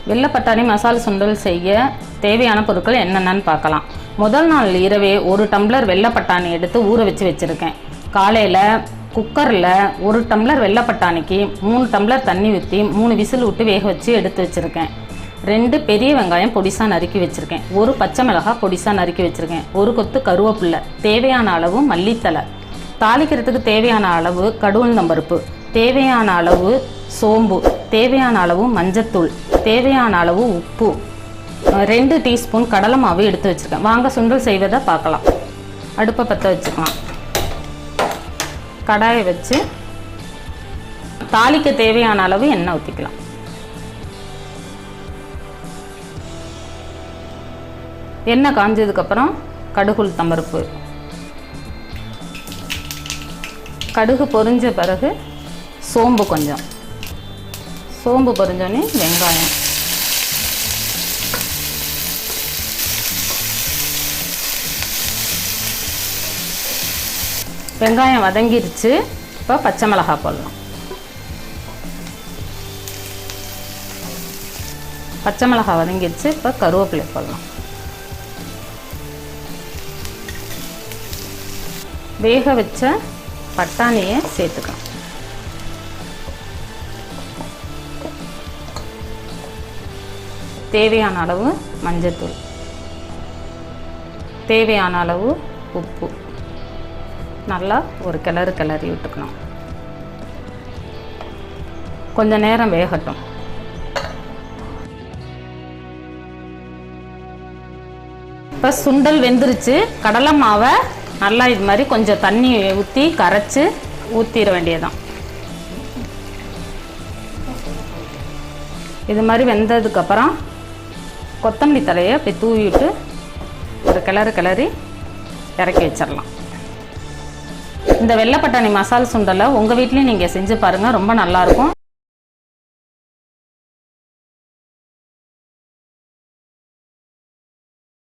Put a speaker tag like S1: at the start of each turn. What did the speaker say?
S1: வெள்ளை பட்டாணி மசால் சுண்டல் செய்ய தேவையான பொருட்கள் என்னென்னு பார்க்கலாம். முதல் நாள் இரவே 1 டம்ளர் வெள்ளை பட்டாணி எடுத்து ஊற வச்சுருக்கேன். காலையில் குக்கரில் 1 டம்ளர் வெள்ளை பட்டாணிக்கு 3 டம்ளர் தண்ணி ஊற்றி 3 விசில் விட்டு வேக வச்சு எடுத்து வச்சுருக்கேன். 2 பெரிய வெங்காயம் பொடிசாக நறுக்கி வச்சுருக்கேன். 1 பச்சை மிளகாய் பொடிசாக நறுக்கி வச்சுருக்கேன். 1 கொத்து கருவேப்பிலை, தேவையான அளவு மல்லித்தலை, தாளிக்கிறதுக்கு தேவையான அளவு கடுகுளுந்தம்பருப்பு, தேவையான அளவு சோம்பு, தேவையான அளவு மஞ்சத்தூள், தேவையான அளவு உப்பு, 2 டீஸ்பூன் கடலை மாவு எடுத்து வச்சுருக்கேன். வாங்க சுண்டல் செய்வதை பார்க்கலாம். அடுப்பை பற்ற வச்சுக்கலாம். கடாயை வச்சு தாளிக்க தேவையான அளவு எண்ணெய் ஊற்றிக்கலாம். எண்ணெய் காஞ்சதுக்கப்புறம் கடுகுளுத்தம்பருப்பு, கடுகு பொரிஞ்ச பிறகு சோம்பு, கொஞ்சம் சோம்பு பொரிஞ்சோடனே வெங்காயம், வெங்காயம் வதங்கிருச்சு. இப்போ பச்சை மிளகாய் போடலாம். பச்சை மிளகாய் வதங்கிருச்சு. இப்போ கருவேப்பிலை போடலாம். வேக வச்ச பட்டாணியை சேர்த்துக்கலாம். தேவையான அளவு மஞ்சத்தூள், தேவையான அளவு உப்பு, நல்லா ஒரு கிளறி விட்டுக்கணும். கொஞ்ச நேரம் வேகட்டும். இப்போ சுண்டல் வெந்துருச்சு. கடலை மாவை நல்லா இது மாதிரி கொஞ்சம் தண்ணி ஊற்றி கரைச்சி ஊற்றிட வேண்டியதான். இது மாதிரி வெந்ததுக்கப்புறம் கொத்தமல்லி தலையை அப்படி தூவி விட்டு ஒரு கிளறி இறக்கி வச்சிடலாம். இந்த வெள்ளை பட்டாணி மசால் சுண்டலை உங்கள் வீட்லேயும் நீங்கள் செஞ்சு பாருங்கள். ரொம்ப நல்லாயிருக்கும்.